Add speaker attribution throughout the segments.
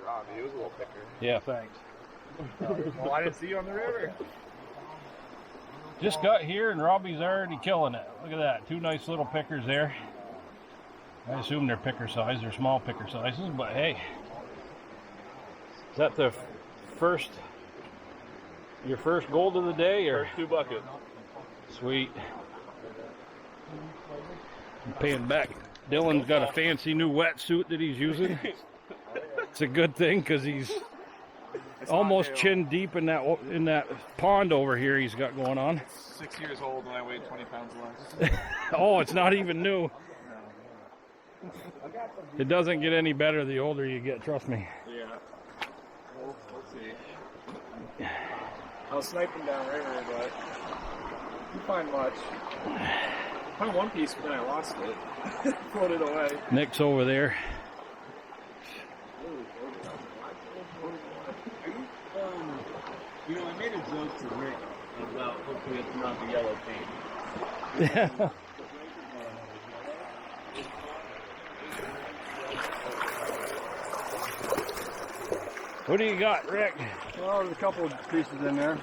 Speaker 1: Robbie, he was a little picker.
Speaker 2: Yeah, thanks.
Speaker 1: Well, I didn't see you on the river.
Speaker 2: Just got here and Robbie's already killing it. Look at that. 2 nice little pickers there. I assume they're picker size. They're small picker sizes, but hey. Is that the first, your first gold of the day? Or?
Speaker 1: First 2 buckets.
Speaker 2: Sweet. I'm paying back. Dylan's got a fancy new wetsuit that he's using. It's a good thing because he's almost chin deep in that pond over here he's got going on.
Speaker 1: 6 years old and I weighed 20 pounds less.
Speaker 2: Oh, it's not even new. It doesn't get any better the older you get, trust me.
Speaker 1: Yeah. We'll see. I was sniping downriver, but didn't find much. I found one piece, but then I lost it. Floated away.
Speaker 2: Nick's over there.
Speaker 3: You know, I made a joke to Rick about hopefully it's not the yellow paint.
Speaker 2: Yeah. What do you got, Rick?
Speaker 4: Well, there's a couple of pieces in there.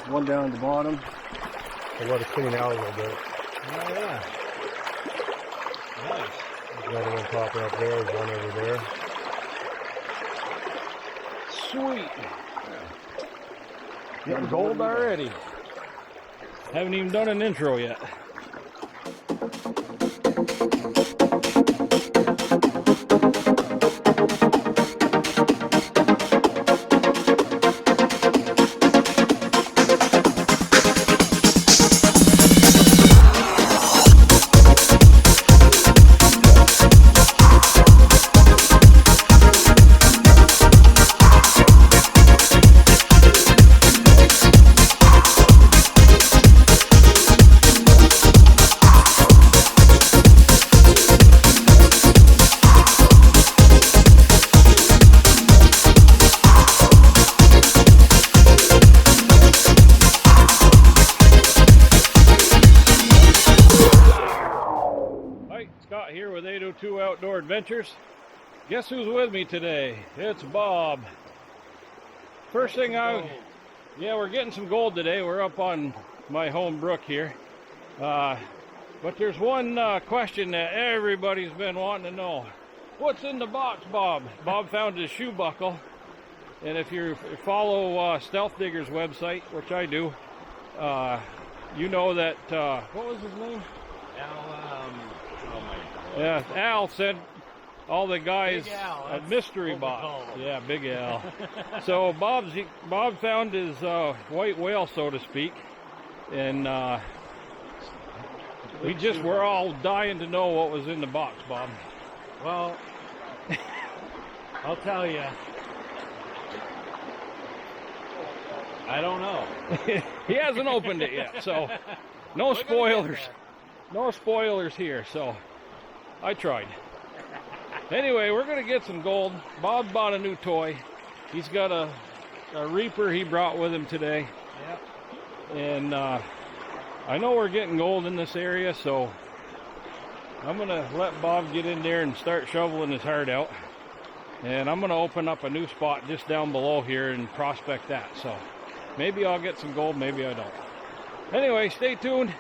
Speaker 4: One down at the bottom.
Speaker 5: I let it clean out a little bit.
Speaker 2: Oh, yeah. Nice.
Speaker 5: There's another one popping up there. There's one over there.
Speaker 2: Sweet. Getting gold already. Haven't even done an intro yet. Scott here with 802 Outdoor Adventures. Guess who's with me today? It's Bob. First thing yeah, we're getting some gold today. We're up on my home brook here. But there's one question that everybody's been wanting to know. What's in the box, Bob? Bob found his shoe buckle. And if you follow Stealth Digger's website, which I do, you know that, what was his name? Yeah, Al said all the guys a mystery box. Yeah, Big Al. So Bob found his white whale, so to speak, and we're all dying to know what was in the box, Bob.
Speaker 3: Well, I'll tell you. I don't know.
Speaker 2: He hasn't opened it yet, so no spoilers. No spoilers here, so I tried. Anyway, we're going to get some gold. Bob bought a new toy. He's got a reaper he brought with him today.
Speaker 3: Yep.
Speaker 2: And I know we're getting gold in this area, so I'm going to let Bob get in there and start shoveling his heart out. And I'm going to open up a new spot just down below here and prospect that. So maybe I'll get some gold, maybe I don't. Anyway, stay tuned.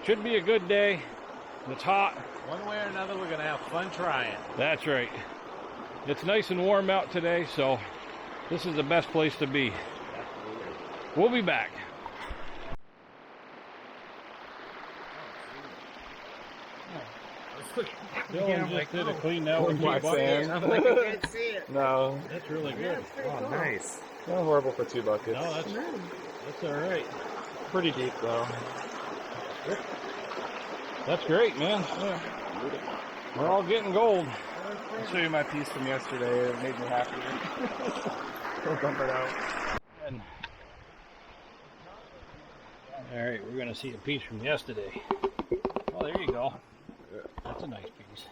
Speaker 2: Should be a good day. It's hot.
Speaker 3: One way or another, we're going to have fun trying.
Speaker 2: That's right. It's nice and warm out today, so this is the best place to be. We'll be back. Dylan just did a clean out with
Speaker 1: Black sand.
Speaker 3: I'm like, I can't see it.
Speaker 1: No.
Speaker 2: That's really good.
Speaker 1: Oh, nice. Not horrible for 2 buckets.
Speaker 2: No, that's all right.
Speaker 1: Pretty deep, though.
Speaker 2: That's great, man.
Speaker 1: Yeah.
Speaker 2: We're all getting gold.
Speaker 1: I'll show you my piece from yesterday. It made me happy. We'll dump it out.
Speaker 2: All right, we're going to see a piece from yesterday. Oh, there you go. That's a nice piece.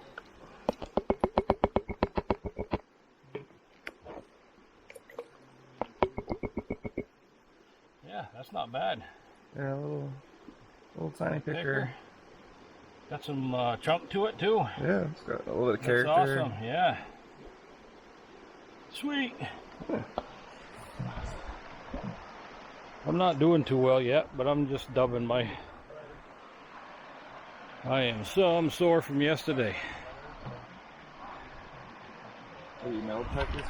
Speaker 2: Yeah, that's not bad.
Speaker 1: Yeah, a little tiny picker.
Speaker 2: Got some chunk to it too.
Speaker 1: Yeah, it's got a little bit of
Speaker 2: That's
Speaker 1: character.
Speaker 2: awesome. Yeah. Sweet. I'm not doing too well yet, but I'm just dubbing my... I am so sore from yesterday.
Speaker 3: Are you metal detectors?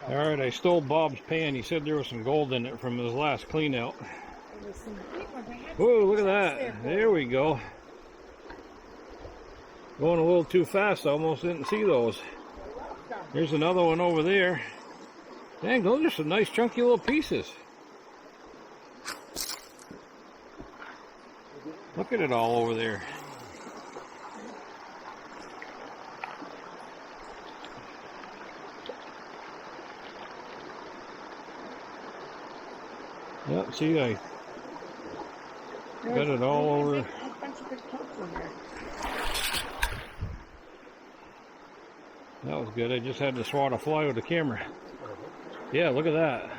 Speaker 2: Alright, I stole Bob's pan. He said there was some gold in it from his last clean out. Whoa, look at that. There we go. Going a little too fast. I almost didn't see those. There's another one over there. Dang, those are some nice chunky little pieces. Look at it all over there. Yep, see, I got it all over. That was good. I just had to swat a fly with the camera. Yeah, look at that.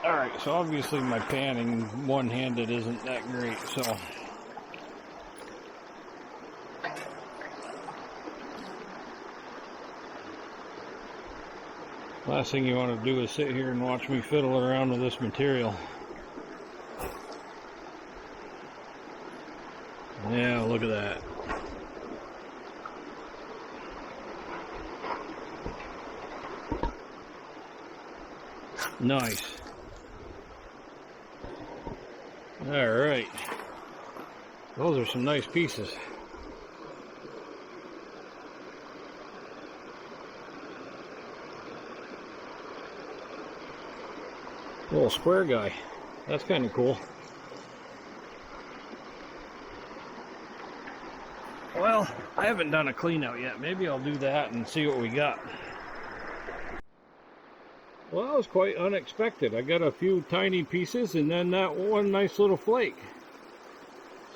Speaker 2: Alright, so obviously my panning one-handed isn't that great, so... Last thing you want to do is sit here and watch me fiddle around with this material. Yeah, look at that. Nice. Alright. Those are some nice pieces. Little square guy. That's kind of cool. Well, I haven't done a clean out yet. Maybe I'll do that and see what we got. Well, that was quite unexpected. I got a few tiny pieces and then that one nice little flake.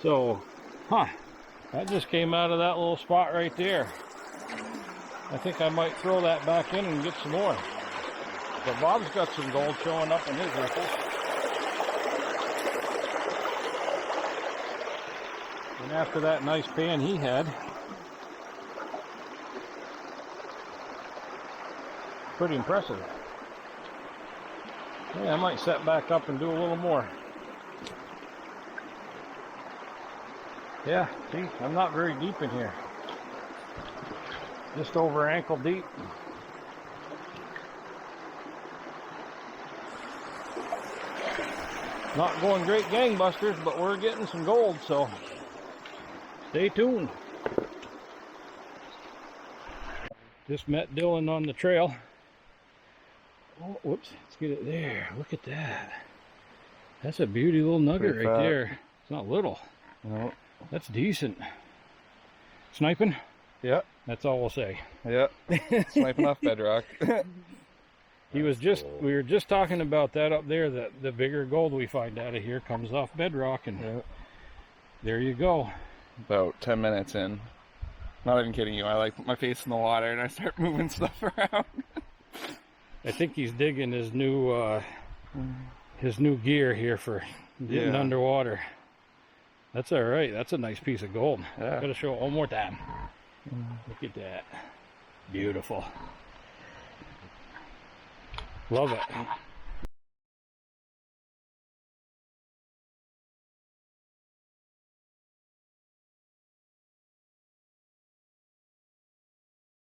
Speaker 2: So, that just came out of that little spot right there. I think I might throw that back in and get some more. But Bob's got some gold showing up in his riffles. And after that nice pan he had, pretty impressive. Yeah, I might set back up and do a little more. Yeah, see, I'm not very deep in here. Just over ankle deep. Not going great gangbusters, but we're getting some gold, so stay tuned. Just met Dylan on the trail. Oh, whoops, let's get it there. Look at that. That's a beauty little nugget right there. It's not little.
Speaker 1: No.
Speaker 2: That's decent. Sniping?
Speaker 1: Yep.
Speaker 2: That's all we'll say.
Speaker 1: Yep. Sniping off bedrock.
Speaker 2: We were just talking about that up there, that the bigger gold we find out of here comes off bedrock, and there you go.
Speaker 1: About 10 minutes in. Not even kidding you. I like put my face in the water and I start moving stuff around.
Speaker 2: I think he's digging his new gear here for getting underwater. That's all right. That's a nice piece of gold.
Speaker 1: Yeah.
Speaker 2: Gotta show it one more time. Look at that. Beautiful. Love it.